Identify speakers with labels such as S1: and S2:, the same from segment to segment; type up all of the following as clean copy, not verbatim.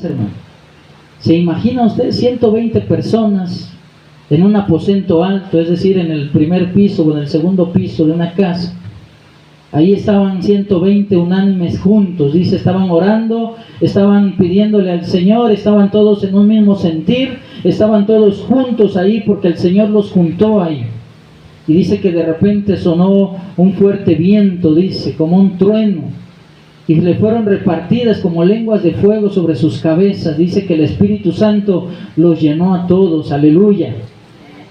S1: hermano. ¿Se imagina usted 120 personas en un aposento alto, es decir, en el primer piso o en el segundo piso de una casa? Ahí estaban 120 unánimes juntos, dice, estaban orando, estaban pidiéndole al Señor, estaban todos en un mismo sentir, estaban todos juntos ahí porque el Señor los juntó ahí. Y dice que de repente sonó un fuerte viento, dice, como un trueno, y le fueron repartidas como lenguas de fuego sobre sus cabezas. Dice que el Espíritu Santo los llenó a todos, aleluya.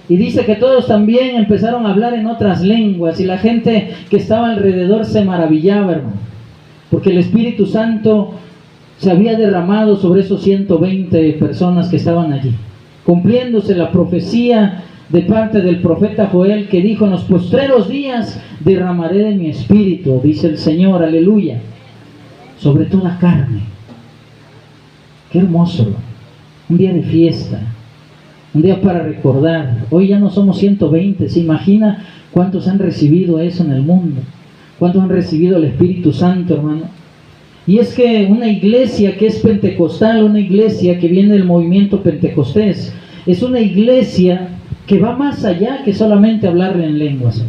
S1: Y dice que todos también empezaron a hablar en otras lenguas, y la gente que estaba alrededor se maravillaba, hermano, porque el Espíritu Santo se había derramado sobre esos 120 personas que estaban allí, cumpliéndose la profecía de parte del profeta Joel, que dijo: en los postreros días derramaré de mi espíritu, dice el Señor, aleluya, sobre toda carne. Qué hermoso, un día de fiesta, un día para recordar. Hoy ya no somos 120, ¿se imagina cuántos han recibido eso en el mundo? ¿Cuántos han recibido el Espíritu Santo, hermano? Y es que una iglesia que es pentecostal, una iglesia que viene del movimiento pentecostés, es una iglesia que va más allá que solamente hablarle en lenguas.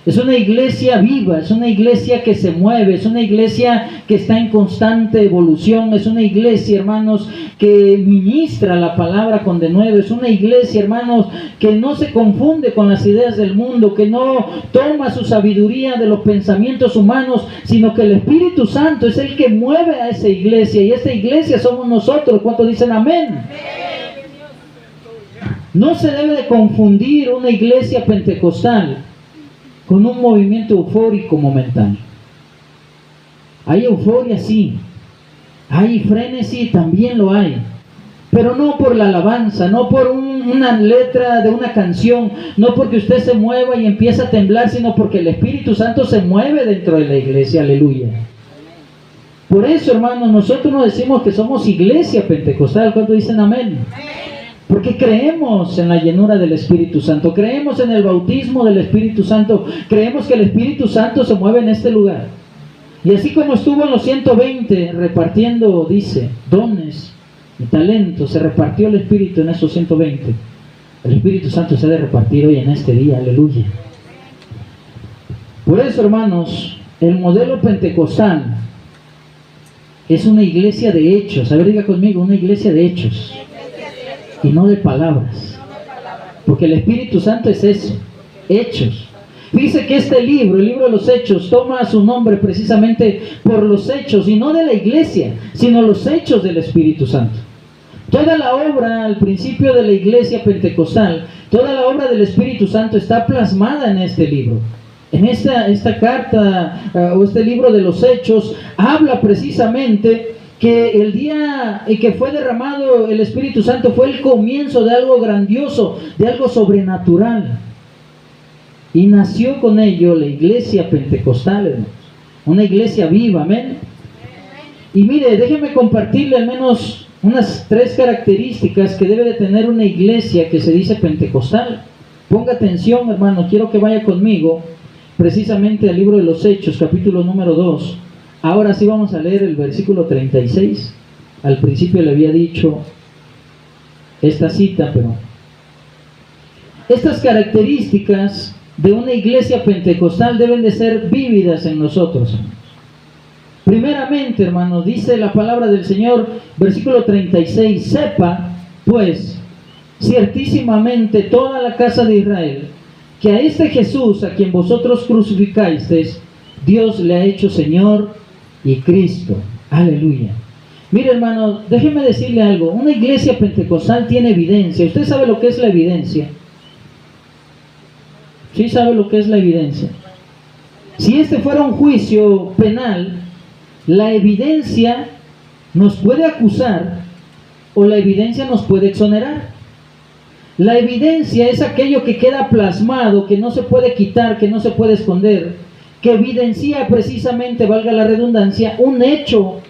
S1: Es una iglesia viva, es una iglesia que se mueve, es una iglesia que está en constante evolución, es una iglesia, hermanos, que ministra la palabra con denuedo, es una iglesia, hermanos, que no se confunde con las ideas del mundo, que no toma su sabiduría de los pensamientos humanos, sino que el Espíritu Santo es el que mueve a esa iglesia, y esta iglesia somos nosotros. ¿Cuántos dicen amén? No se debe de confundir una iglesia pentecostal con un movimiento eufórico momentáneo. Hay euforia, sí. Hay frenesí, también lo hay. Pero no por la alabanza, no por una letra de una canción, no porque usted se mueva y empieza a temblar, sino porque el Espíritu Santo se mueve dentro de la iglesia, aleluya. Por eso, hermanos, nosotros no decimos que somos iglesia pentecostal. ¿Cuántos dicen amén? Porque creemos en la llenura del Espíritu Santo, creemos en el bautismo del Espíritu Santo, creemos que el Espíritu Santo se mueve en este lugar. Y así como estuvo en los 120 repartiendo, dice, dones y talentos, se repartió el Espíritu en esos 120. El Espíritu Santo se ha de repartir hoy en este día, aleluya. Por eso, hermanos, el modelo pentecostal es una iglesia de hechos. A ver, diga conmigo, una iglesia de hechos. Y no de palabras, porque el Espíritu Santo es eso, hechos. Dice que este libro, el libro de los Hechos, toma su nombre precisamente por los hechos, y no de la iglesia, sino los hechos del Espíritu Santo. Toda la obra al principio de la iglesia pentecostal, toda la obra del Espíritu Santo está plasmada en este libro. En esta carta o este libro de los Hechos habla precisamente que el día en que fue derramado el Espíritu Santo fue el comienzo de algo grandioso, de algo sobrenatural. Y nació con ello la iglesia pentecostal, hermanos. Una iglesia viva, amén. Y mire, déjeme compartirle al menos unas 3 características que debe de tener una iglesia que se dice pentecostal. Ponga atención, hermano, quiero que vaya conmigo precisamente al libro de los Hechos, capítulo número 2. Ahora sí vamos a leer el versículo 36. Al principio le había dicho esta cita, pero estas características de una iglesia pentecostal deben de ser vívidas en nosotros. Primeramente, hermanos, dice la palabra del Señor, versículo 36, sepa, pues, ciertísimamente toda la casa de Israel, que a este Jesús, a quien vosotros crucificasteis, Dios le ha hecho Señor y Cristo. Aleluya. Mire, hermano, déjeme decirle algo. Una iglesia pentecostal tiene evidencia. ¿Usted sabe lo que es la evidencia? ¿Sí sabe lo que es la evidencia? Si este fuera un juicio penal, la evidencia nos puede acusar o la evidencia nos puede exonerar. La evidencia es aquello que queda plasmado, que no se puede quitar, que no se puede esconder, que evidencia precisamente, valga la redundancia, un hecho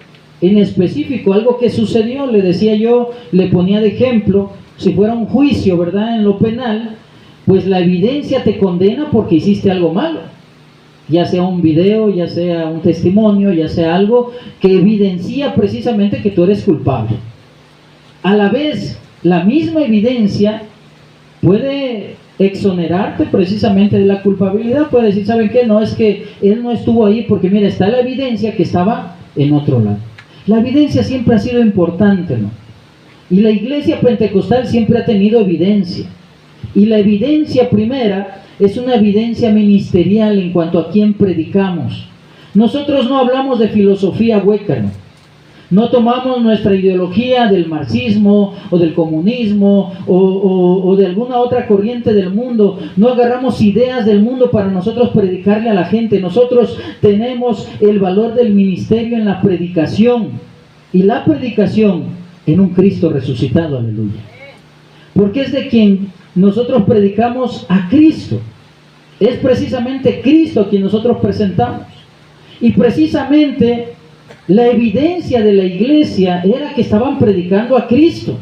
S1: en específico, algo que sucedió. Le decía yo, le ponía de ejemplo, si fuera un juicio, ¿verdad?, en lo penal, pues la evidencia te condena porque hiciste algo malo. ya sea un video, ya sea un testimonio, ya sea algo que evidencia precisamente que tú eres culpable. A la vez, la misma evidencia puede exonerarte precisamente de la culpabilidad. Puede decir, ¿saben qué? No, es que él no estuvo ahí porque mira, está la evidencia que estaba en otro lado. La evidencia siempre ha sido importante, ¿no? Y la iglesia pentecostal siempre ha tenido evidencia. Y la evidencia primera es una evidencia ministerial en cuanto a quién predicamos. Nosotros no hablamos de filosofía hueca, ¿no? No tomamos nuestra ideología del marxismo o del comunismo o de alguna otra corriente del mundo. No agarramos ideas del mundo para nosotros predicarle a la gente. Nosotros tenemos el valor del ministerio en la predicación. Y la predicación en un Cristo resucitado, aleluya. Porque es de quien nosotros predicamos a Cristo. Es precisamente Cristo a quien nosotros presentamos. Y precisamente la evidencia de la iglesia era que estaban predicando a Cristo.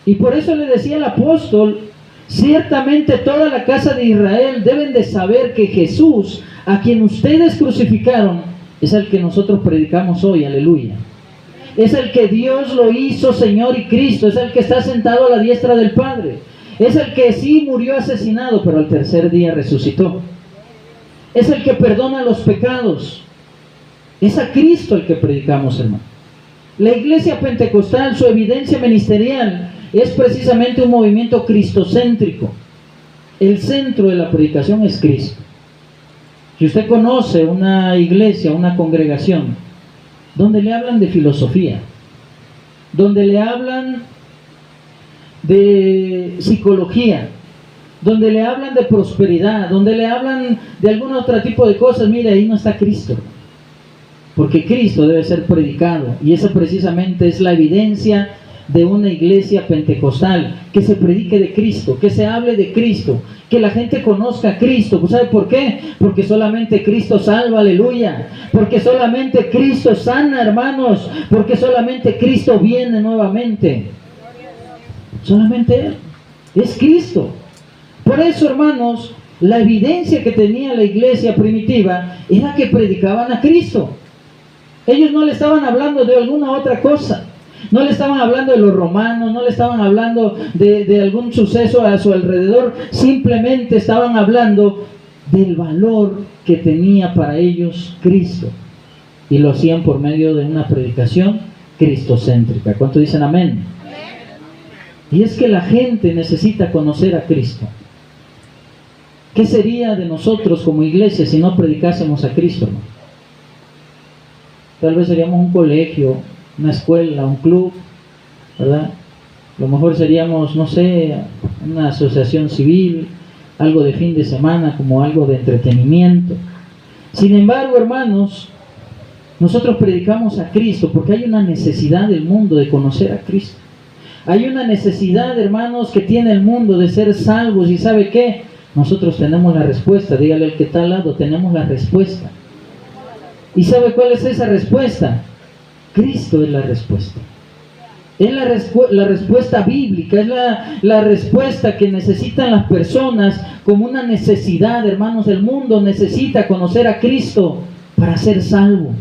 S1: Y por eso le decía el apóstol, ciertamente toda la casa de Israel deben de saber que Jesús, a quien ustedes crucificaron, es el que nosotros predicamos hoy, aleluya. Es el que Dios lo hizo Señor y Cristo, es el que está sentado a la diestra del Padre. Es el que sí murió asesinado, pero al tercer día resucitó. Es el que perdona los pecados. Es a Cristo el que predicamos, hermano. La iglesia pentecostal, su evidencia ministerial es precisamente un movimiento cristocéntrico. El centro de la predicación es Cristo. Si usted conoce una iglesia, una congregación, donde le hablan de filosofía, donde le hablan de psicología, donde le hablan de prosperidad, donde le hablan de algún otro tipo de cosas, mire, ahí no está Cristo. Porque Cristo debe ser predicado. Y esa precisamente es la evidencia de una iglesia pentecostal. Que se predique de Cristo, que se hable de Cristo, que la gente conozca a Cristo. ¿Sabe por qué? Porque solamente Cristo salva, aleluya. Porque solamente Cristo sana, hermanos. Porque solamente Cristo viene nuevamente. Solamente Él. Es Cristo. Por eso, hermanos, la evidencia que tenía la iglesia primitiva era que predicaban a Cristo. Ellos no le estaban hablando de alguna otra cosa. No le estaban hablando de los romanos, no le estaban hablando de algún suceso a su alrededor. Simplemente estaban hablando del valor que tenía para ellos Cristo. Y lo hacían por medio de una predicación cristocéntrica. ¿Cuánto dicen amén? Y es que la gente necesita conocer a Cristo. ¿Qué sería de nosotros como iglesia si no predicásemos a Cristo, hermano? Tal vez seríamos un colegio, una escuela, un club, ¿verdad? A lo mejor seríamos, no sé, una asociación civil, algo de fin de semana, como algo de entretenimiento. Sin embargo, hermanos, nosotros predicamos a Cristo porque hay una necesidad del mundo de conocer a Cristo. Hay una necesidad, hermanos, que tiene el mundo de ser salvos. ¿Y sabe qué? Nosotros tenemos la respuesta. Dígale al que está al lado, tenemos la respuesta. ¿Y sabe cuál es esa respuesta? Cristo es la respuesta. Es la respuesta bíblica, es la respuesta que necesitan las personas como una necesidad, hermanos. El mundo necesita conocer a Cristo para ser salvos.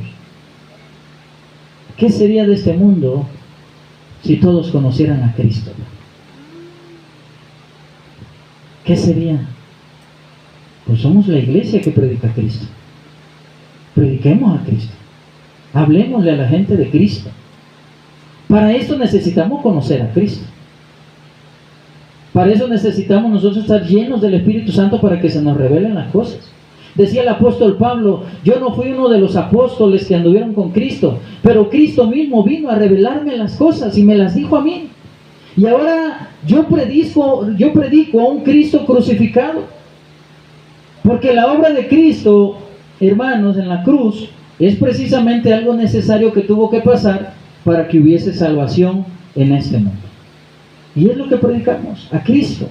S1: ¿Qué sería de este mundo si todos conocieran a Cristo? ¿Qué sería? Pues somos la iglesia que predica a Cristo. Prediquemos a Cristo. Hablemosle a la gente de Cristo. Para eso necesitamos conocer a Cristo. Para eso necesitamos nosotros estar llenos del Espíritu Santo para que se nos revelen las cosas. Decía el apóstol Pablo, yo no fui uno de los apóstoles que anduvieron con Cristo, pero Cristo mismo vino a revelarme las cosas y me las dijo a mí. Y ahora yo predico a un Cristo crucificado. Porque la obra de Cristo, hermanos, en la cruz, es precisamente algo necesario que tuvo que pasar para que hubiese salvación en este mundo. Y es lo que predicamos, a Cristo.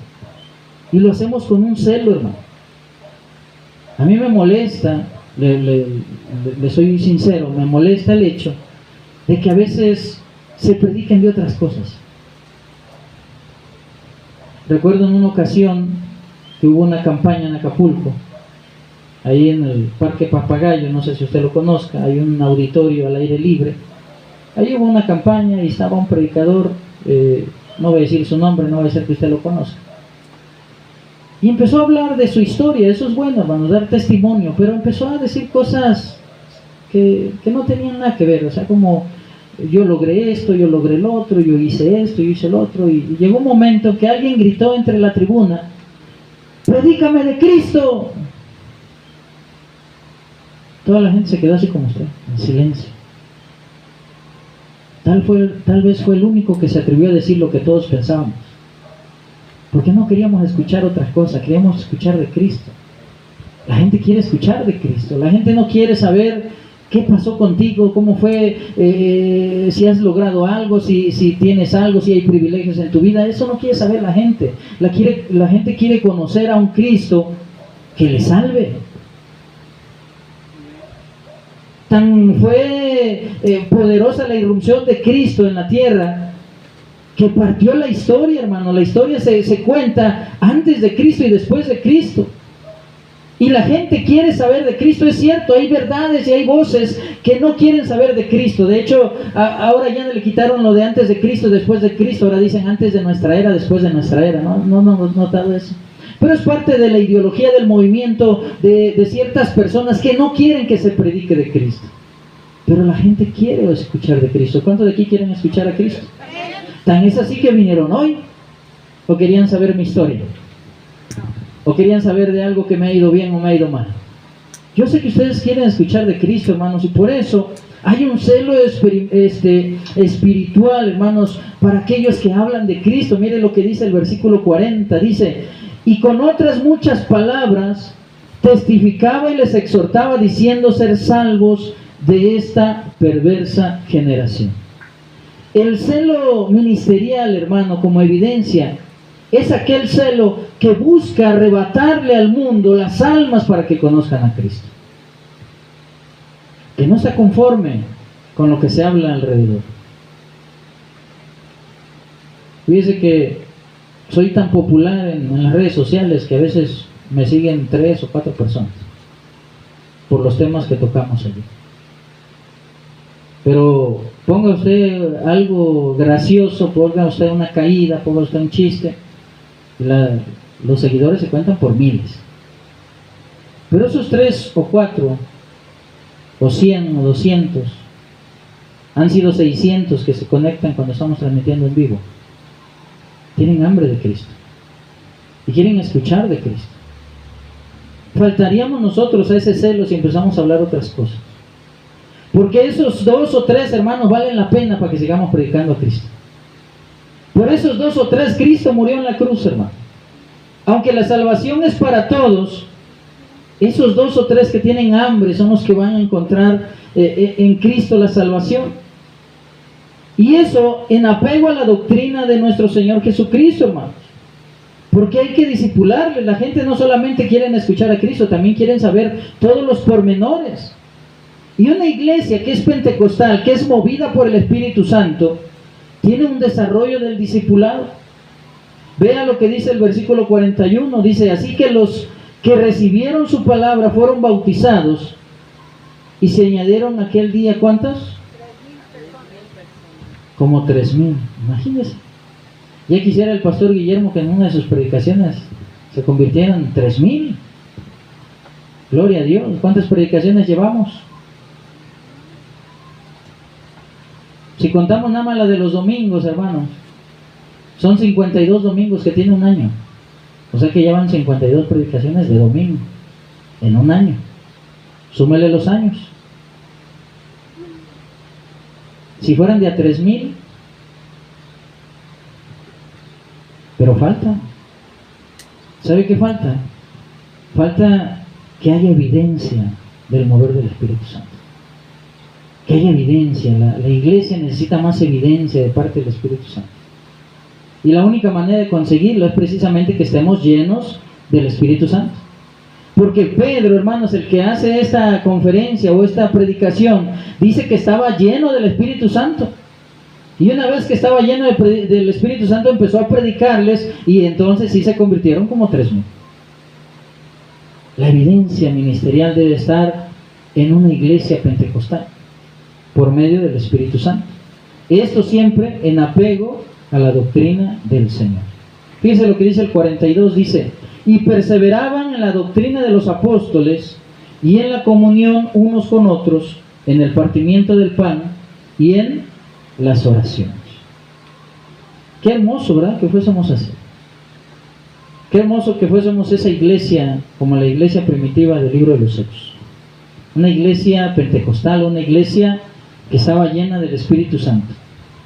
S1: Y lo hacemos con un celo, hermano. A mí me molesta, le soy sincero, me molesta el hecho de que a veces se prediquen de otras cosas. Recuerdo en una ocasión que hubo una campaña en Acapulco ahí en el Parque Papagayo, no sé si usted lo conozca, hay un auditorio al aire libre. Ahí hubo una campaña y estaba un predicador, no voy a decir su nombre, no va a ser que usted lo conozca. Y empezó a hablar de su historia. Eso es bueno, hermanos, dar testimonio, pero empezó a decir cosas que no tenían nada que ver, o sea, como yo logré esto, yo logré el otro, yo hice esto, yo hice el otro, y llegó un momento que alguien gritó entre la tribuna: ¡predícame de Cristo! Toda la gente se quedó así como usted, en silencio. Tal vez fue el único que se atrevió a decir lo que todos pensábamos. Porque no queríamos escuchar otras cosas, queríamos escuchar de Cristo. La gente quiere escuchar de Cristo. La gente no quiere saber qué pasó contigo, cómo fue, si has logrado algo, si tienes algo, si hay privilegios en tu vida. Eso no quiere saber la gente. La gente quiere conocer a un Cristo que le salve. Tan fue poderosa la irrupción de Cristo en la tierra que partió la historia, hermano. La historia se cuenta antes de Cristo y después de Cristo. Y la gente quiere saber de Cristo. Es cierto, hay verdades y hay voces que no quieren saber de Cristo. De hecho, ahora ya le quitaron lo de antes de Cristo, después de Cristo. Ahora dicen antes de nuestra era, después de nuestra era. No hemos notado eso. Pero es parte de la ideología del movimiento de ciertas personas que no quieren que se predique de Cristo. Pero la gente quiere escuchar de Cristo. ¿Cuántos de aquí quieren escuchar a Cristo? ¿Tan es así que vinieron hoy? ¿O querían saber mi historia? ¿O querían saber de algo que me ha ido bien o me ha ido mal? Yo sé que ustedes quieren escuchar de Cristo, hermanos, y por eso hay un celo espiritual, hermanos, para aquellos que hablan de Cristo. Mire lo que dice el versículo 40, dice: y con otras muchas palabras testificaba y les exhortaba, diciendo ser salvos de esta perversa generación. El celo ministerial, hermano, como evidencia, es aquel celo que busca arrebatarle al mundo las almas para que conozcan a Cristo. Que no está conforme con lo que se habla alrededor. Fíjese que soy tan popular en las redes sociales que a veces me siguen 3 o 4 personas por los temas que tocamos allí. Pero ponga usted algo gracioso, ponga usted una caída, ponga usted un chiste, los seguidores se cuentan por miles. Pero esos 3 o 4 o 100 o 200 han sido 600 que se conectan cuando estamos transmitiendo en vivo. Tienen hambre de Cristo y quieren escuchar de Cristo. Faltaríamos nosotros a ese celo si empezamos a hablar otras cosas. Porque esos 2 o 3 hermanos valen la pena para que sigamos predicando a Cristo. Por esos 2 o 3 Cristo murió en la cruz, hermano. Aunque la salvación es para todos, esos 2 o 3 que tienen hambre son los que van a encontrar en Cristo la salvación. Y eso en apego a la doctrina de nuestro Señor Jesucristo, hermanos. Porque hay que discipularle. La gente no solamente quiere escuchar a Cristo, también quieren saber todos los pormenores. Y una iglesia que es pentecostal, que es movida por el Espíritu Santo, tiene un desarrollo del discipulado. Vea lo que dice el versículo 41, dice: así que los que recibieron su palabra fueron bautizados, y se añadieron aquel día, ¿cuántas? Como 3,000, imagínense. Ya quisiera el pastor Guillermo que en una de sus predicaciones se convirtieran en 3,000. Gloria a Dios. ¿Cuántas predicaciones llevamos? Si contamos nada más la de los domingos, hermanos, son 52 domingos que tiene un año. O sea que llevan 52 predicaciones de domingo en un año. Súmele los años. Si fueran de a 3,000, pero falta. ¿Sabe qué falta? Falta que haya evidencia del mover del Espíritu Santo. Que haya evidencia. La iglesia necesita más evidencia de parte del Espíritu Santo. Y la única manera de conseguirlo es precisamente que estemos llenos del Espíritu Santo. Porque Pedro, hermanos, el que hace esta conferencia o esta predicación, dice que estaba lleno del Espíritu Santo. Y una vez que estaba lleno del Espíritu Santo, empezó a predicarles, y entonces sí se convirtieron como 3,000. La evidencia ministerial debe estar en una iglesia pentecostal, por medio del Espíritu Santo. Esto siempre en apego a la doctrina del Señor. Fíjense lo que dice el 42, dice: y perseveraban en la doctrina de los apóstoles y en la comunión unos con otros, en el partimiento del pan y en las oraciones. Qué hermoso, ¿verdad? Que fuésemos así. Qué hermoso que fuésemos esa iglesia como la iglesia primitiva del libro de los Hechos. Una iglesia pentecostal, una iglesia que estaba llena del Espíritu Santo,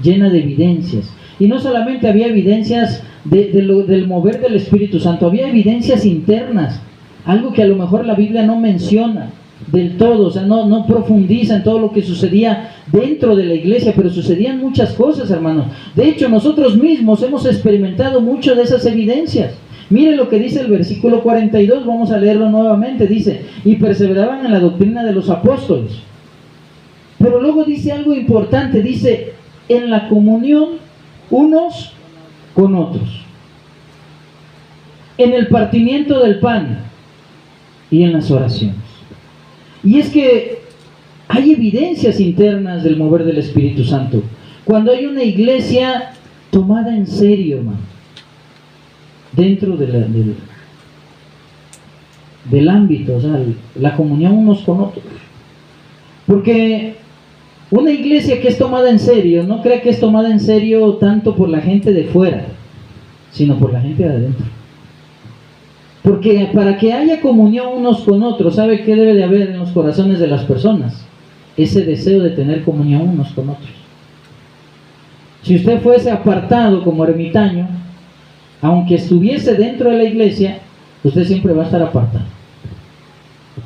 S1: llena de evidencias. Y no solamente había evidencias del mover del Espíritu Santo, había evidencias internas, algo que a lo mejor la Biblia no menciona del todo, o sea, no profundiza en todo lo que sucedía dentro de la iglesia, pero sucedían muchas cosas, hermanos. De hecho, nosotros mismos hemos experimentado mucho de esas evidencias. Mire lo que dice el versículo 42, vamos a leerlo nuevamente, dice: y perseveraban en la doctrina de los apóstoles. Pero luego dice algo importante, dice: en la comunión unos con otros, en el partimiento del pan y en las oraciones. Y es que hay evidencias internas del mover del Espíritu Santo cuando hay una iglesia tomada en serio, hermano, dentro del ámbito, o sea, la comunión unos con otros. Porque una iglesia que es tomada en serio, no crea que es tomada en serio tanto por la gente de fuera, sino por la gente de adentro. Porque para que haya comunión unos con otros, ¿sabe qué debe de haber en los corazones de las personas? Ese deseo de tener comunión unos con otros. Si usted fuese apartado como ermitaño, aunque estuviese dentro de la iglesia, usted siempre va a estar apartado.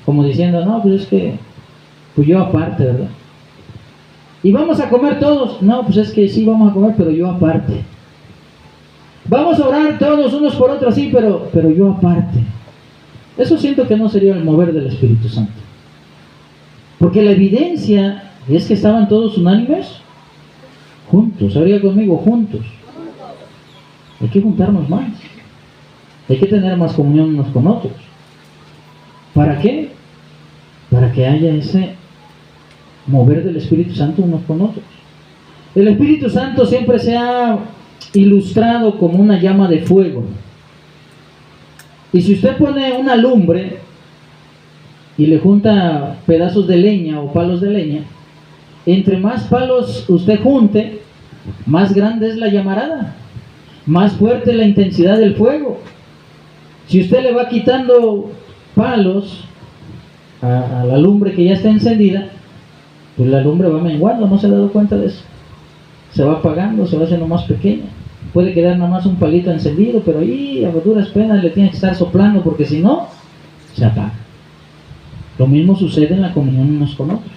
S1: Como diciendo: no, pues es que, pues yo aparte, ¿verdad? Y vamos a comer todos. No, pues es que sí vamos a comer, pero yo aparte. Vamos a orar todos unos por otros, sí, pero yo aparte. Eso siento que no sería el mover del Espíritu Santo. Porque la evidencia es que estaban todos unánimes, juntos. Habría conmigo, juntos. Hay que juntarnos más. Hay que tener más comunión unos con otros. ¿Para qué? Para que haya ese mover del Espíritu Santo unos con otros. El Espíritu Santo siempre se ha ilustrado como una llama de fuego. Y si usted pone una lumbre y le junta pedazos de leña o palos de leña, entre más palos usted junte, más grande es la llamarada, más fuerte la intensidad del fuego. Si usted le va quitando palos a la lumbre que ya está encendida, pues la lumbre va menguando. ¿No se ha dado cuenta de eso? Se va apagando, se va haciendo más pequeña. Puede quedar nada más un palito encendido, pero ahí a duras penas le tiene que estar soplando, porque si no, se apaga. Lo mismo sucede en la comunión unos con otros.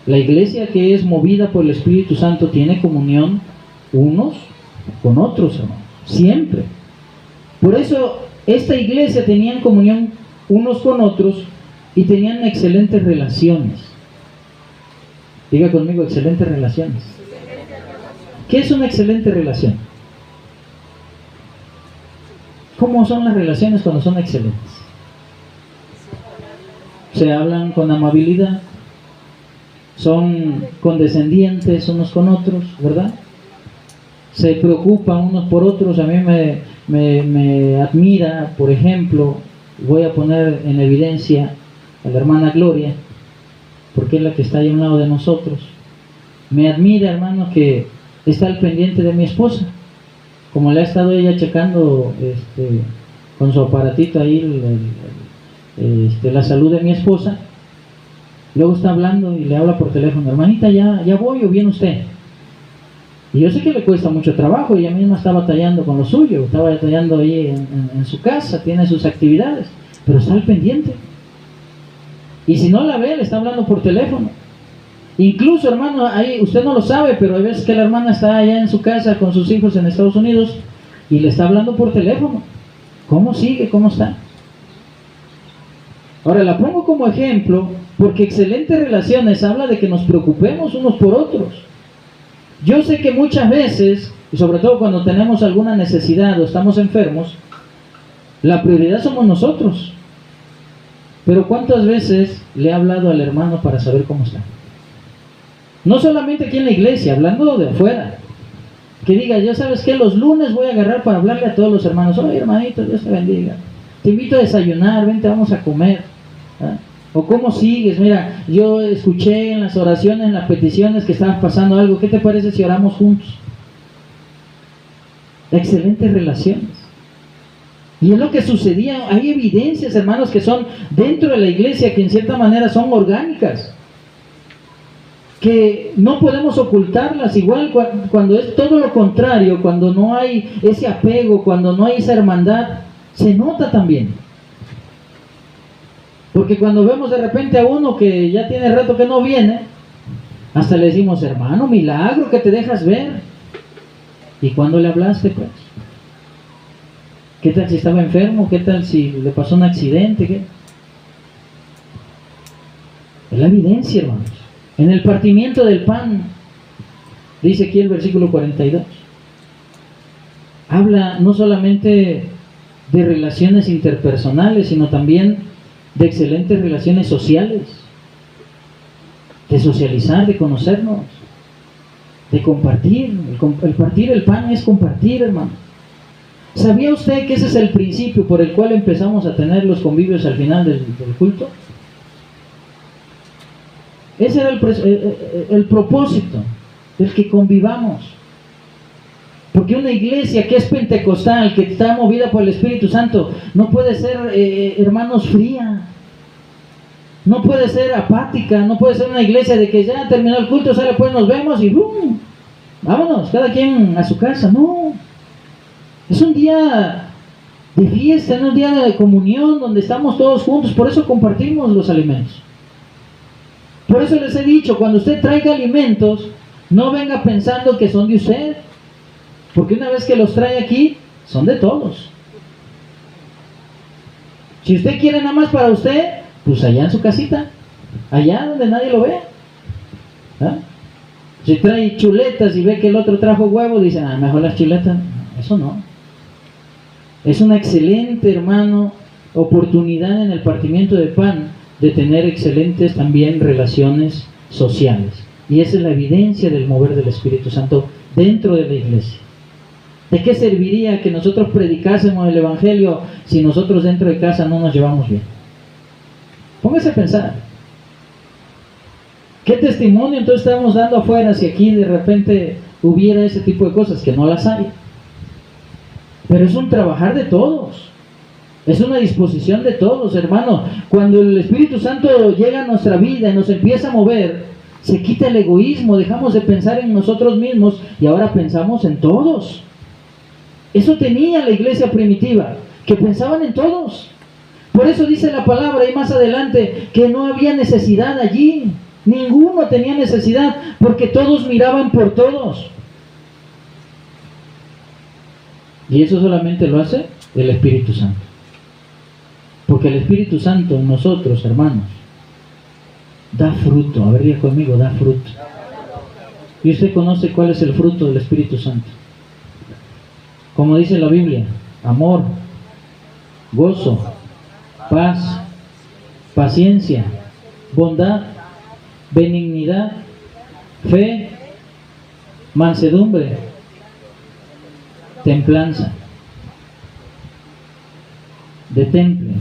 S1: La iglesia que es movida por el Espíritu Santo tiene comunión unos con otros, hermano, siempre. Por eso esta iglesia tenían comunión unos con otros y tenían excelentes relaciones. Diga conmigo: excelentes relaciones. ¿Qué es una excelente relación? ¿Cómo son las relaciones cuando son excelentes? Se hablan con amabilidad, son condescendientes unos con otros, ¿verdad? Se preocupan unos por otros. A mí me admira, por ejemplo, voy a poner en evidencia a la hermana Gloria, porque es la que está ahí a un lado de nosotros. Me admira, hermano, que está al pendiente de mi esposa, como le ha estado ella checando con su aparatito ahí la salud de mi esposa. Luego está hablando y le habla por teléfono: hermanita, ya voy, o viene usted. Y yo sé que le cuesta mucho trabajo, ella misma está batallando con lo suyo, está batallando ahí en su casa, tiene sus actividades, pero está al pendiente. Y si no la ve, le está hablando por teléfono. Incluso, hermano, ahí usted no lo sabe, pero hay veces que la hermana está allá en su casa con sus hijos en Estados Unidos y le está hablando por teléfono. ¿Cómo sigue? ¿Cómo está? Ahora la pongo como ejemplo porque excelentes relaciones habla de que nos preocupemos unos por otros. Yo sé que muchas veces, y sobre todo cuando tenemos alguna necesidad o estamos enfermos, la prioridad somos nosotros. Pero ¿cuántas veces le ha hablado al hermano para saber cómo está? No solamente aquí en la iglesia, hablando de afuera. Que diga, ya sabes que los lunes voy a agarrar para hablarle a todos los hermanos. Oye, hermanito, Dios te bendiga. Te invito a desayunar, vente, vamos a comer. ¿Ah? O cómo sigues, mira, yo escuché en las oraciones, en las peticiones que estabas pasando algo. ¿Qué te parece si oramos juntos? Excelentes relaciones. Y es lo que sucedía. Hay evidencias, hermanos, que son dentro de la iglesia, que en cierta manera son orgánicas, que no podemos ocultarlas. Igual cuando es todo lo contrario, cuando no hay ese apego, cuando no hay esa hermandad, se nota también. Porque cuando vemos de repente a uno que ya tiene rato que no viene, hasta le decimos, hermano, milagro que te dejas ver. ¿Y cuándo le hablaste, pues? ¿Qué tal si estaba enfermo? ¿Qué tal si le pasó un accidente? ¿Qué? Es la evidencia, hermanos. En el partimiento del pan, dice aquí el versículo 42, habla no solamente de relaciones interpersonales, sino también de excelentes relaciones sociales, de socializar, de conocernos, de compartir. El partir el pan es compartir, hermano. ¿Sabía usted que ese es el principio por el cual empezamos a tener los convivios al final del culto? Ese era el propósito, del que convivamos. Porque una iglesia que es pentecostal, que está movida por el Espíritu Santo, no puede ser, hermanos, fría. No puede ser apática. No puede ser una iglesia de que ya terminó el culto, sale, pues nos vemos y ¡bum! Vámonos, cada quien a su casa. No. Es un día de fiesta, es un día de comunión donde estamos todos juntos. Por eso compartimos los alimentos. Por eso les he dicho, cuando usted traiga alimentos, no venga pensando que son de usted. Porque una vez que los trae aquí, son de todos. Si usted quiere nada más para usted, pues allá en su casita, allá donde nadie lo ve. ¿Ah? Si trae chuletas y ve que el otro trajo huevo, dicen, mejor las chuletas. Eso no. Es una excelente, hermano, oportunidad en el partimiento de pan de tener excelentes también relaciones sociales. Y esa es la evidencia del mover del Espíritu Santo dentro de la iglesia. ¿De qué serviría que nosotros predicásemos el Evangelio si nosotros dentro de casa no nos llevamos bien? Póngase a pensar. ¿Qué testimonio entonces estamos dando afuera si aquí de repente hubiera ese tipo de cosas? Que no las hay. Pero es un trabajar de todos. Es una disposición de todos, hermanos. Cuando el Espíritu Santo llega a nuestra vida y nos empieza a mover, se quita el egoísmo, dejamos de pensar en nosotros mismos y ahora pensamos en todos. Eso tenía la iglesia primitiva, que pensaban en todos. Por eso dice la palabra y más adelante que no había necesidad allí. Ninguno tenía necesidad porque todos miraban por todos. Y eso solamente lo hace el Espíritu Santo. Porque el Espíritu Santo en nosotros, hermanos, da fruto. A ver, diga conmigo, da fruto. Y usted conoce cuál es el fruto del Espíritu Santo. Como dice la Biblia, amor, gozo, paz, paciencia, bondad, benignidad, fe, mansedumbre, templanza. De temple,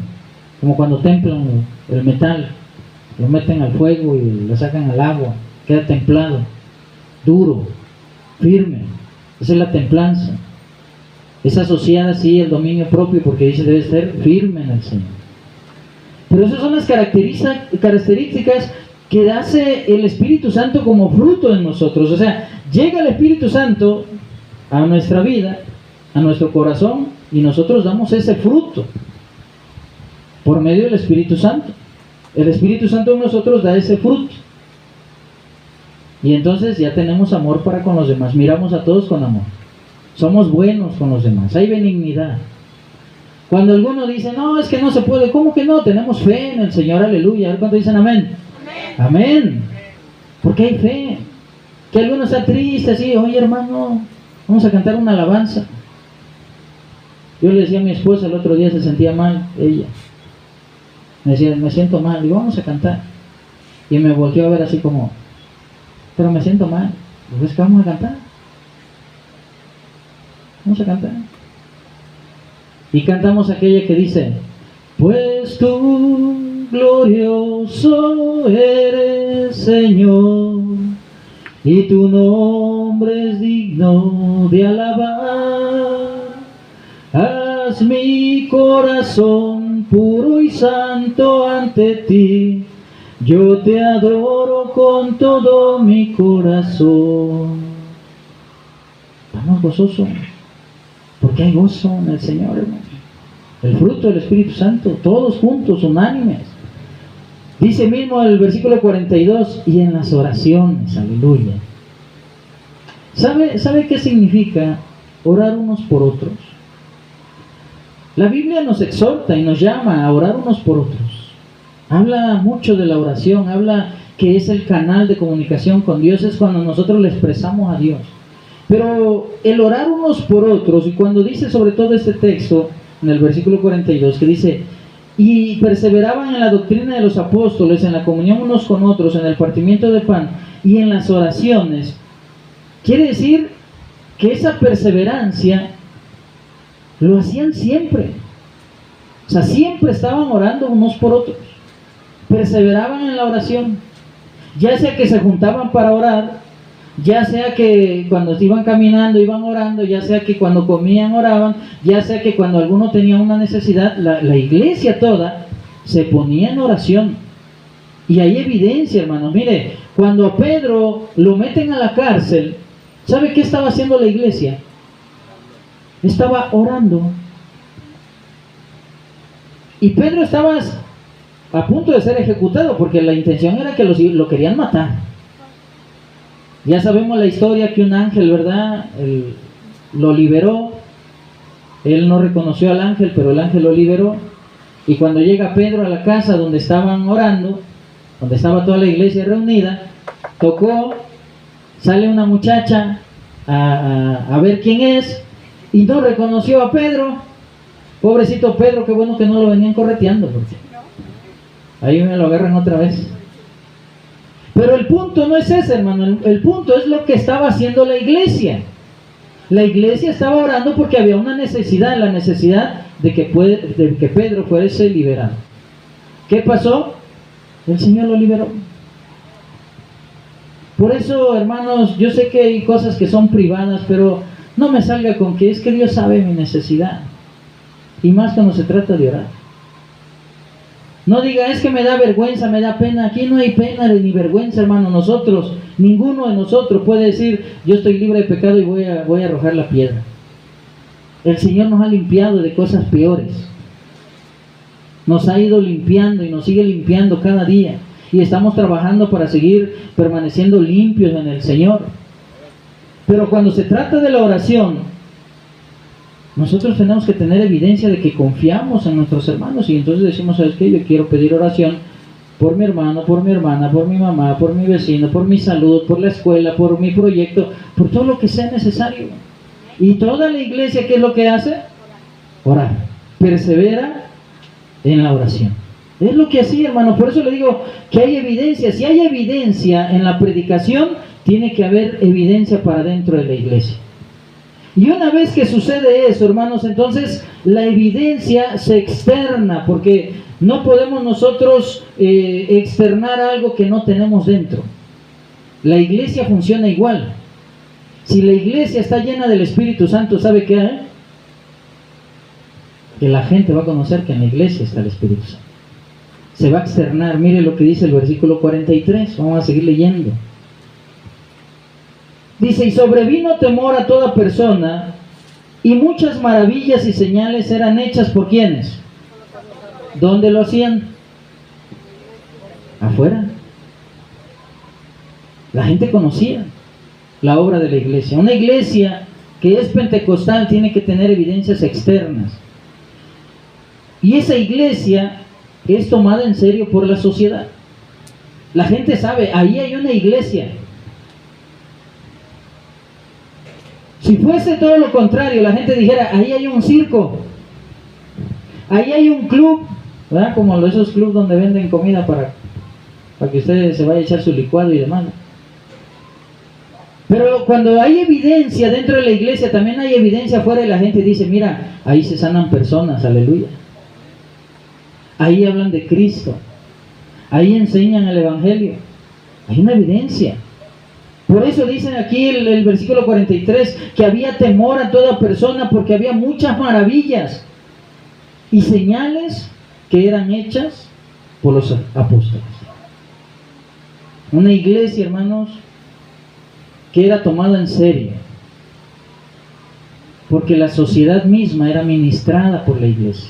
S1: como cuando templan el metal, lo meten al fuego y lo sacan al agua, queda templado, duro, firme. Esa es la templanza. Es asociada así el dominio propio porque dice debe ser firme en el Señor. Pero esas son las características que hace el Espíritu Santo como fruto en nosotros. O sea, llega el Espíritu Santo a nuestra vida, a nuestro corazón, y nosotros damos ese fruto por medio del Espíritu Santo. El Espíritu Santo en nosotros da ese fruto. Y entonces ya tenemos amor para con los demás. Miramos a todos con amor. Somos buenos con los demás. Hay benignidad. Cuando alguno dice, no, es que no se puede. ¿Cómo que no? Tenemos fe en el Señor, aleluya. A ver cuánto dicen amén. Amén. Amén. Porque hay fe. Que alguno está triste así, oye hermano, vamos a cantar una alabanza. Yo le decía a mi esposa el otro día, se sentía mal, ella. Me decía, me siento mal. Digo, vamos a cantar. Y me volteó a ver así como, pero me siento mal. Digo, es que vamos a cantar. Vamos a cantar. Y cantamos aquella que dice, pues tú glorioso eres, Señor, y tu nombre es digno de alabar. Haz mi corazón puro y santo ante ti, yo te adoro con todo mi corazón. Estamos gozosos, porque hay gozo en el Señor, hermano. El fruto del Espíritu Santo, todos juntos, unánimes. Dice mismo el versículo 42, y en las oraciones, aleluya. ¿Sabe qué significa orar unos por otros? La Biblia nos exhorta y nos llama a orar unos por otros. Habla mucho de la oración, habla que es el canal de comunicación con Dios, es cuando nosotros le expresamos a Dios. Pero el orar unos por otros, y cuando dice sobre todo este texto, en el versículo 42, que dice, y perseveraban en la doctrina de los apóstoles, en la comunión unos con otros, en el partimiento de pan y en las oraciones, quiere decir que esa perseverancia lo hacían siempre. O sea, siempre estaban orando unos por otros, perseveraban en la oración, ya sea que se juntaban para orar, ya sea que cuando iban caminando iban orando, ya sea que cuando comían oraban, ya sea que cuando alguno tenía una necesidad, la iglesia toda se ponía en oración. Y hay evidencia, hermanos. Mire, cuando a Pedro lo meten a la cárcel, ¿sabe qué estaba haciendo la iglesia? Estaba orando. Y Pedro estaba a punto de ser ejecutado, porque la intención era que lo querían matar. Ya sabemos la historia que un ángel, ¿verdad? Lo liberó. Él no reconoció al ángel, pero el ángel lo liberó. Y cuando llega Pedro a la casa donde estaban orando, donde estaba toda la iglesia reunida, tocó, sale una muchacha a ver quién es, y no reconoció a Pedro. Pobrecito Pedro, qué bueno que no lo venían correteando, porque ahí me lo agarran otra vez. Pero el punto no es ese, hermano. El punto es lo que estaba haciendo la iglesia. La iglesia estaba orando porque había una necesidad, la necesidad de que Pedro fuese liberado. ¿Qué pasó? El Señor lo liberó. Por eso, hermanos, yo sé que hay cosas que son privadas, pero no me salga con que es que Dios sabe mi necesidad. Y más cuando se trata de orar. No diga, es que me da vergüenza, me da pena. Aquí no hay pena ni vergüenza, hermano. Nosotros, ninguno de nosotros puede decir, yo estoy libre de pecado y voy a arrojar la piedra. El Señor nos ha limpiado de cosas peores. Nos ha ido limpiando y nos sigue limpiando cada día. Y estamos trabajando para seguir permaneciendo limpios en el Señor. Pero cuando se trata de la oración, nosotros tenemos que tener evidencia de que confiamos en nuestros hermanos, y entonces decimos, ¿sabes qué? Yo quiero pedir oración por mi hermano, por mi hermana, por mi mamá, por mi vecino, por mi salud, por la escuela, por mi proyecto, por todo lo que sea necesario. Y toda la iglesia, ¿qué es lo que hace? Orar. Persevera en la oración. Es lo que hacía, hermano. Por eso le digo que hay evidencia. Si hay evidencia en la predicación, tiene que haber evidencia para dentro de la iglesia. Y una vez que sucede eso, hermanos, entonces la evidencia se externa, porque no podemos nosotros externar algo que no tenemos dentro. La iglesia funciona igual. Si la iglesia está llena del Espíritu Santo, ¿sabe qué hay? Que la gente va a conocer que en la iglesia está el Espíritu Santo. Se va a externar. Mire lo que dice el versículo 43. Vamos a seguir leyendo. Dice, y sobrevino temor a toda persona, y muchas maravillas y señales eran hechas por ¿quiénes? ¿Dónde lo hacían? Afuera. La gente conocía la obra de la iglesia. Una iglesia que es pentecostal tiene que tener evidencias externas. Y esa iglesia es tomada en serio por la sociedad. La gente sabe, ahí hay una iglesia. Si fuese todo lo contrario, la gente dijera, ahí hay un circo, ahí hay un club, ¿verdad? Como esos clubes donde venden comida para que usted se vaya a echar su licuado y demás. Pero cuando hay evidencia dentro de la iglesia, también hay evidencia afuera y la gente dice, mira, ahí se sanan personas, aleluya. Ahí hablan de Cristo. Ahí enseñan el Evangelio. Hay una evidencia. Por eso dicen aquí el versículo 43, que había temor a toda persona porque había muchas maravillas y señales que eran hechas por los apóstoles. Una iglesia, hermanos, que era tomada en serio, porque la sociedad misma era ministrada por la iglesia.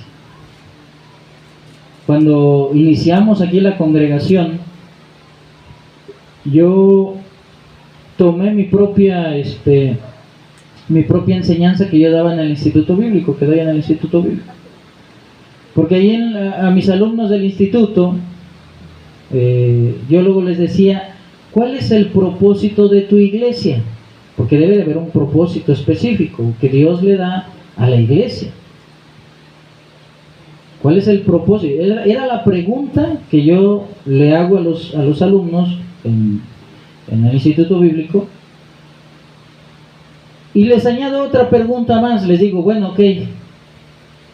S1: Cuando iniciamos aquí la congregación, yo tomé mi propia enseñanza que yo daba en el Instituto Bíblico, que doy en el Instituto Bíblico. Porque ahí a mis alumnos del instituto, yo luego les decía, ¿cuál es el propósito de tu iglesia? Porque debe de haber un propósito específico que Dios le da a la iglesia. ¿Cuál es el propósito? Era la pregunta que yo le hago a los alumnos en el Instituto Bíblico. Y les añado otra pregunta más. Les digo, bueno, ok,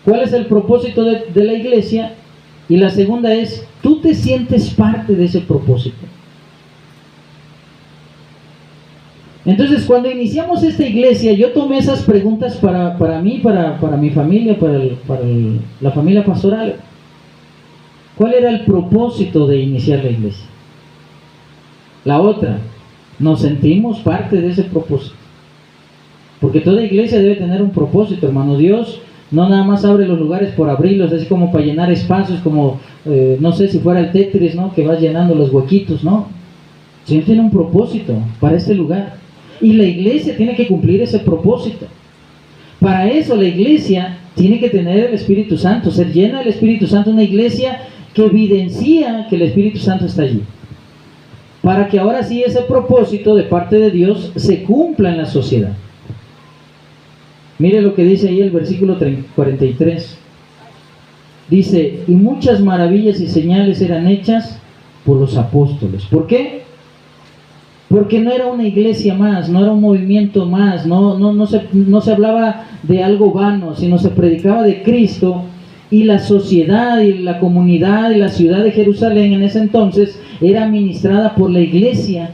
S1: ¿cuál es el propósito de la iglesia? Y la segunda es, ¿tú te sientes parte de ese propósito? Entonces, cuando iniciamos esta iglesia, yo tomé esas preguntas para mí, para mi familia, para la familia pastoral. ¿Cuál era el propósito de iniciar la iglesia? La otra, ¿nos sentimos parte de ese propósito? Porque toda iglesia debe tener un propósito, hermano. Dios no nada más abre los lugares por abrirlos, así como para llenar espacios, como, no sé si fuera el Tetris, ¿no? Que vas llenando los huequitos, ¿no? El Señor tiene un propósito para este lugar. Y la iglesia tiene que cumplir ese propósito. Para eso la iglesia tiene que tener el Espíritu Santo, ser llena del Espíritu Santo, una iglesia que evidencia que el Espíritu Santo está allí. Para que ahora sí ese propósito de parte de Dios se cumpla en la sociedad. Mire lo que dice ahí el versículo 43. Dice, y muchas maravillas y señales eran hechas por los apóstoles. ¿Por qué? Porque no era una iglesia más, no era un movimiento más, no se hablaba de algo vano, sino se predicaba de Cristo, y la sociedad y la comunidad y la ciudad de Jerusalén en ese entonces era administrada por la iglesia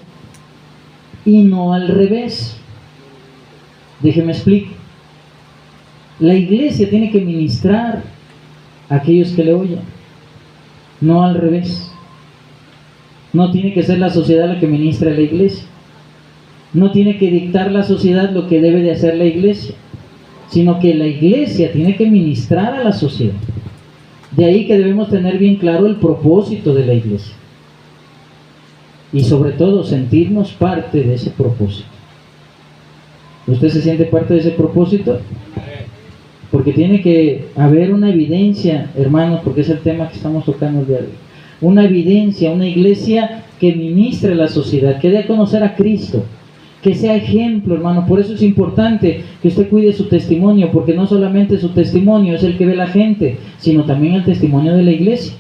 S1: y no al revés. Déjeme explicar. La iglesia tiene que ministrar a aquellos que le oyen, no al revés. No tiene que ser la sociedad la que ministra a la iglesia. No tiene que dictar la sociedad lo que debe de hacer la iglesia, sino que la iglesia tiene que ministrar a la sociedad. De ahí que debemos tener bien claro el propósito de la iglesia. Y sobre todo sentirnos parte de ese propósito. ¿Usted se siente parte de ese propósito? Porque tiene que haber una evidencia, hermanos, porque es el tema que estamos tocando el día de hoy. Una evidencia, una iglesia que ministre a la sociedad, que dé a conocer a Cristo, que sea ejemplo, hermano. Por eso es importante que usted cuide su testimonio, porque no solamente su testimonio es el que ve la gente, sino también el testimonio de la iglesia.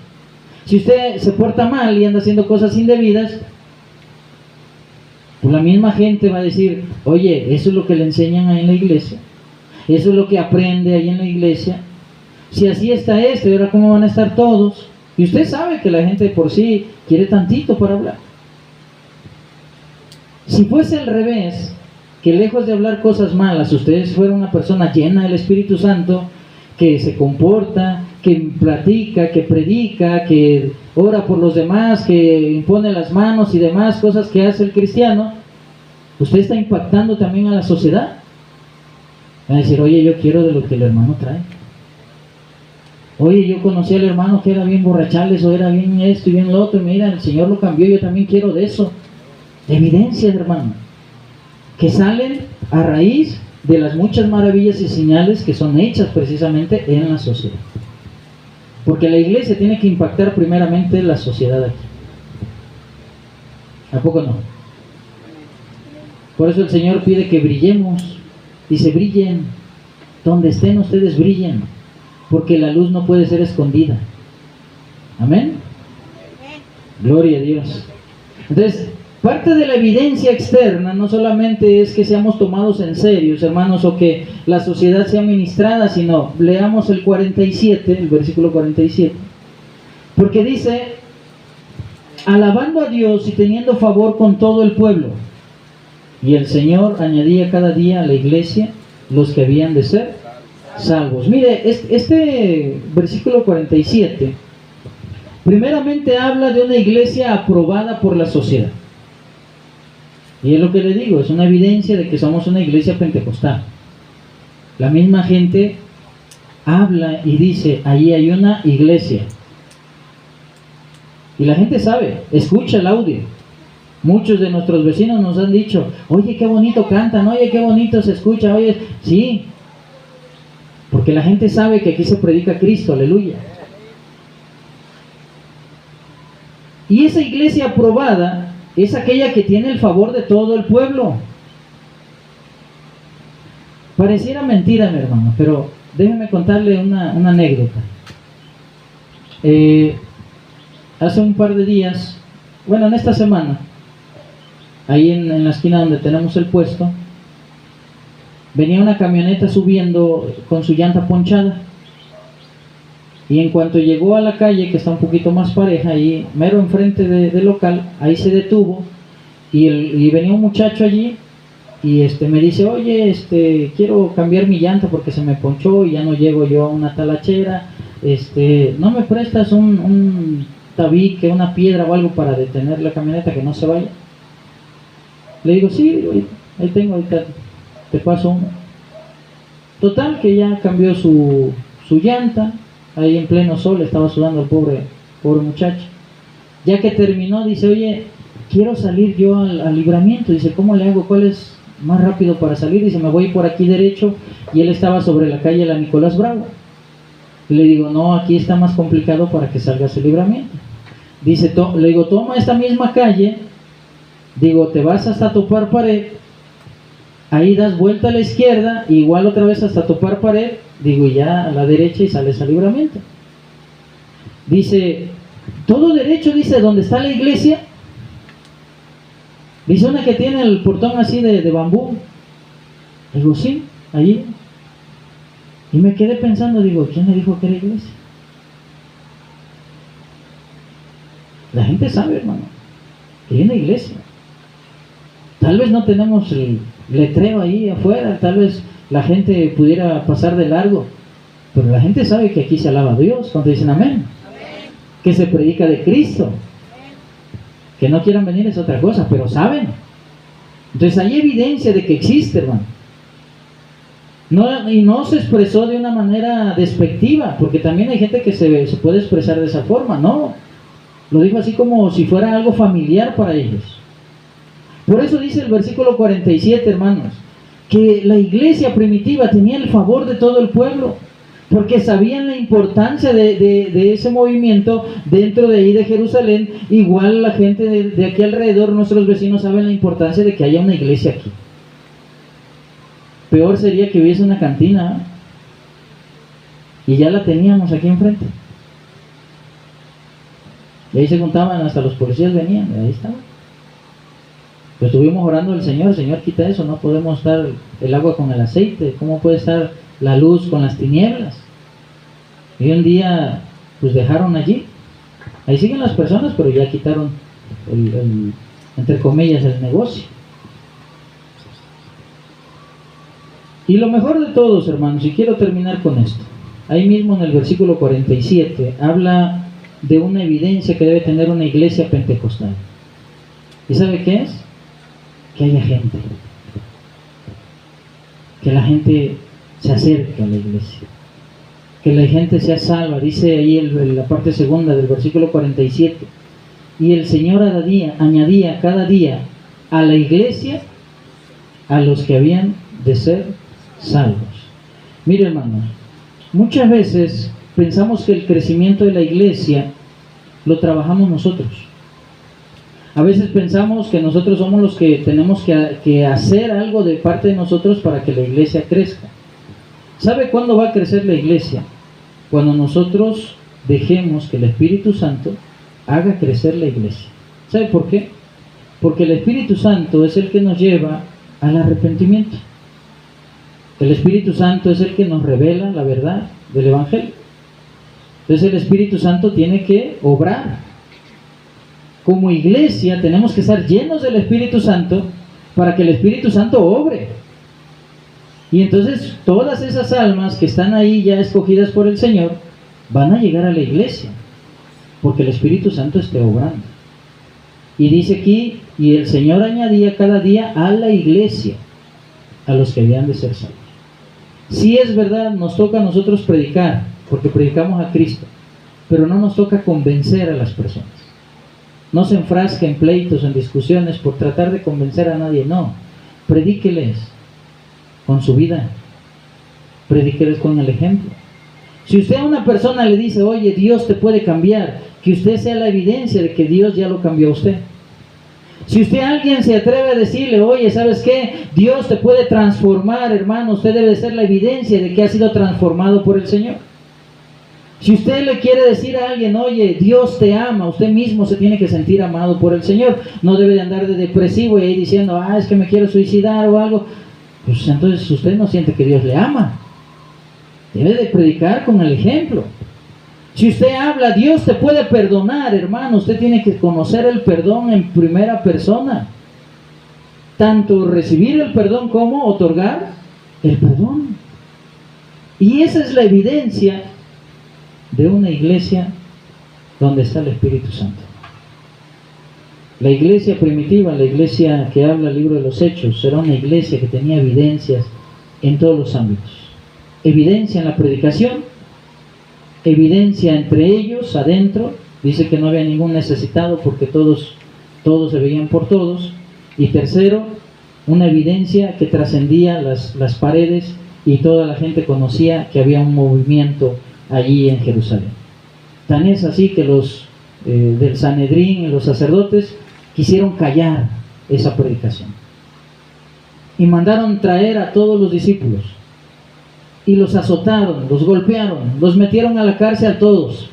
S1: Si usted se porta mal y anda haciendo cosas indebidas, pues la misma gente va a decir, oye, eso es lo que le enseñan ahí en la iglesia, eso es lo que aprende ahí en la iglesia. Si así está esto, ¿y ahora cómo van a estar todos? Y usted sabe que la gente por sí quiere tantito para hablar. Si fuese al revés, que lejos de hablar cosas malas, ustedes fueran una persona llena del Espíritu Santo, que se comporta, que platica, que predica, que ora por los demás, que impone las manos y demás cosas que hace el cristiano, usted está impactando también a la sociedad. Va a decir, oye, yo quiero de lo que el hermano trae. Oye, yo conocí al hermano que era bien borrachales, o era bien esto y bien lo otro, y mira, el Señor lo cambió, yo también quiero de eso. Evidencias, hermano, que salen a raíz de las muchas maravillas y señales que son hechas precisamente en la sociedad. Porque la iglesia tiene que impactar primeramente la sociedad aquí. ¿A poco no? Por eso el Señor pide que brillemos. Dice, brillen. Donde estén ustedes brillen. Porque la luz no puede ser escondida. Amén. Gloria a Dios. Entonces, parte de la evidencia externa no solamente es que seamos tomados en serio, hermanos, o que la sociedad sea ministrada, sino leamos el 47, el versículo 47, porque dice: alabando a Dios y teniendo favor con todo el pueblo. Y el Señor añadía cada día a la iglesia los que habían de ser salvos. Mire, este versículo 47 primeramente habla de una iglesia aprobada por la sociedad. Y es lo que le digo, es una evidencia de que somos una iglesia pentecostal. La misma gente habla y dice: allí hay una iglesia. Y la gente sabe, escucha el audio. Muchos de nuestros vecinos nos han dicho: oye, qué bonito cantan, oye, qué bonito se escucha, oye, sí. Porque la gente sabe que aquí se predica Cristo, aleluya. Y esa iglesia aprobada es aquella que tiene el favor de todo el pueblo. Pareciera mentira, mi hermano, pero déjeme contarle una anécdota. Hace un par de días, bueno, en esta semana, ahí en la esquina donde tenemos el puesto, venía una camioneta subiendo con su llanta ponchada. Y en cuanto llegó a la calle, que está un poquito más pareja, ahí mero enfrente del local, ahí se detuvo y venía un muchacho allí y me dice: oye, quiero cambiar mi llanta porque se me ponchó y ya no llego yo a una talachera, ¿no me prestas un tabique, una piedra o algo para detener la camioneta que no se vaya? Le digo: sí, ahí tengo, ahorita te paso uno. Total, que ya cambió su llanta. Ahí en pleno sol estaba sudando el pobre muchacho. Ya que terminó, dice: oye, quiero salir yo al libramiento. Dice: ¿cómo le hago? ¿Cuál es más rápido para salir? Dice: me voy por aquí derecho. Y él estaba sobre la calle La Nicolás Bravo. Y le digo: no, aquí está más complicado para que salgas al libramiento. Dice, le digo: toma esta misma calle. Digo, te vas hasta topar pared. Ahí das vuelta a la izquierda, igual otra vez hasta topar pared. Digo, y ya a la derecha y sales al libramiento. Dice: todo derecho, dice, ¿dónde está la iglesia? Dice: una que tiene el portón así de bambú. Digo: sí, allí. Y me quedé pensando, digo, ¿quién me dijo que era iglesia? La gente sabe, hermano, que hay una iglesia. Tal vez no tenemos el letrero ahí afuera, tal vez la gente pudiera pasar de largo, pero la gente sabe que aquí se alaba a Dios. Cuando dicen amén, amén, que se predica de Cristo. Amén. Que no quieran venir es otra cosa, pero saben. Entonces hay evidencia de que existe, hermano. Y no se expresó de una manera despectiva, porque también hay gente que se puede expresar de esa forma. No, lo dijo así como si fuera algo familiar para ellos. Por eso dice el versículo 47, hermanos, que la iglesia primitiva tenía el favor de todo el pueblo, porque sabían la importancia de ese movimiento dentro de ahí de Jerusalén. Igual la gente de aquí alrededor, nuestros vecinos, saben la importancia de que haya una iglesia aquí. Peor sería que hubiese una cantina, y ya la teníamos aquí enfrente. Y ahí se juntaban, hasta los policías venían, y ahí estaban. Pues estuvimos orando al Señor: Señor, quita eso, no podemos estar el agua con el aceite, ¿cómo puede estar la luz con las tinieblas? Y un día, pues dejaron allí, ahí siguen las personas, pero ya quitaron entre comillas, el negocio. Y lo mejor de todos, hermanos, y quiero terminar con esto, ahí mismo en el versículo 47, habla de una evidencia que debe tener una iglesia pentecostal. ¿Y sabe qué es? Que haya gente, que la gente se acerque a la iglesia, que la gente sea salva. Dice ahí en la parte segunda del versículo 47: y el Señor añadía cada día a la iglesia a los que habían de ser salvos. Mire, hermanos, muchas veces pensamos que el crecimiento de la iglesia lo trabajamos nosotros. A veces pensamos que nosotros somos los que tenemos que hacer algo de parte de nosotros para que la iglesia crezca. ¿Sabe cuándo va a crecer la iglesia? Cuando nosotros dejemos que el Espíritu Santo haga crecer la iglesia. ¿Sabe por qué? Porque el Espíritu Santo es el que nos lleva al arrepentimiento. El Espíritu Santo es el que nos revela la verdad del Evangelio. Entonces el Espíritu Santo tiene que obrar. Como iglesia tenemos que estar llenos del Espíritu Santo para que el Espíritu Santo obre. Y entonces todas esas almas que están ahí ya escogidas por el Señor van a llegar a la iglesia, porque el Espíritu Santo esté obrando. Y dice aquí, y el Señor añadía cada día a la iglesia, a los que habían de ser salvos. Sí, es verdad, nos toca a nosotros predicar, porque predicamos a Cristo, pero no nos toca convencer a las personas. No se enfrasque en pleitos, en discusiones por tratar de convencer a nadie, no. Predíqueles con su vida, predíqueles con el ejemplo. Si usted a una persona le dice, oye, Dios te puede cambiar, que usted sea la evidencia de que Dios ya lo cambió a usted. Si usted a alguien se atreve a decirle, oye, ¿sabes qué? Dios te puede transformar, hermano, usted debe ser la evidencia de que ha sido transformado por el Señor. Si usted le quiere decir a alguien, oye, Dios te ama, usted mismo se tiene que sentir amado por el Señor. No debe de andar de depresivo y ahí diciendo, es que me quiero suicidar o algo. Pues entonces usted no siente que Dios le ama. Debe de predicar con el ejemplo. Si usted habla, Dios te puede perdonar, hermano, usted tiene que conocer el perdón en primera persona. Tanto recibir el perdón como otorgar el perdón. Y esa es la evidencia de una iglesia donde está el Espíritu Santo. La iglesia primitiva, la iglesia que habla el libro de los Hechos, era una iglesia que tenía evidencias en todos los ámbitos. Evidencia en la predicación, evidencia entre ellos, adentro, dice que no había ningún necesitado porque todos se veían por todos. Y tercero, una evidencia que trascendía las paredes y toda la gente conocía que había un movimiento allí en Jerusalén. Tan es así que los del Sanedrín y los sacerdotes quisieron callar esa predicación y mandaron traer a todos los discípulos y los azotaron, los golpearon, los metieron a la cárcel a todos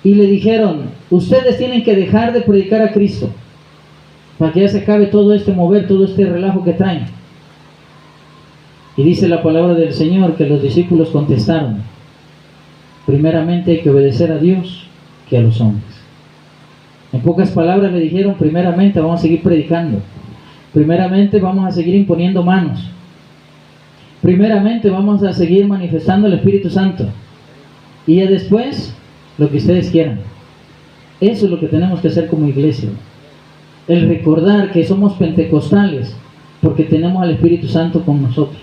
S1: y le dijeron, ustedes tienen que dejar de predicar a Cristo para que ya se acabe todo este mover, todo este relajo que traen. Y dice la palabra del Señor que los discípulos contestaron, primeramente hay que obedecer a Dios que a los hombres. En pocas palabras le dijeron, primeramente vamos a seguir predicando, primeramente vamos a seguir imponiendo manos, primeramente vamos a seguir manifestando el Espíritu Santo y ya después lo que ustedes quieran. Eso es lo que tenemos que hacer como iglesia, el recordar que somos pentecostales porque tenemos al Espíritu Santo con nosotros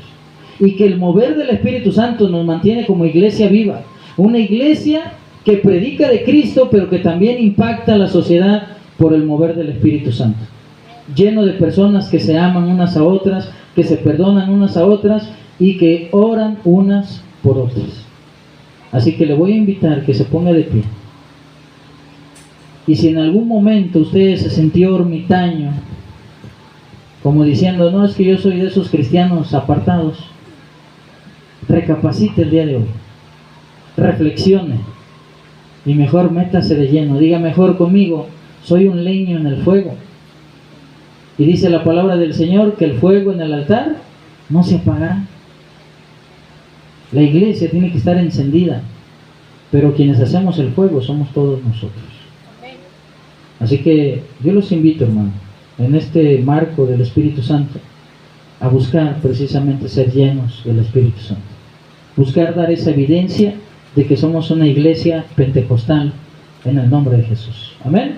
S1: y que el mover del Espíritu Santo nos mantiene como iglesia viva, una iglesia que predica de Cristo pero que también impacta a la sociedad por el mover del Espíritu Santo, lleno de personas que se aman unas a otras, que se perdonan unas a otras y que oran unas por otras. Así que le voy a invitar que se ponga de pie. Y si en algún momento usted se sintió ermitaño, como diciendo, no, es que yo soy de esos cristianos apartados, recapacite el día de hoy, reflexione y mejor métase de lleno, diga mejor conmigo, soy un leño en el fuego. Y dice la palabra del Señor que el fuego en el altar no se apagará. La iglesia tiene que estar encendida, pero quienes hacemos el fuego somos todos nosotros. Así que yo los invito, hermano, en este marco del Espíritu Santo, a buscar precisamente ser llenos del Espíritu Santo. Buscar dar esa evidencia de que somos una iglesia pentecostal en el nombre de Jesús. Amén.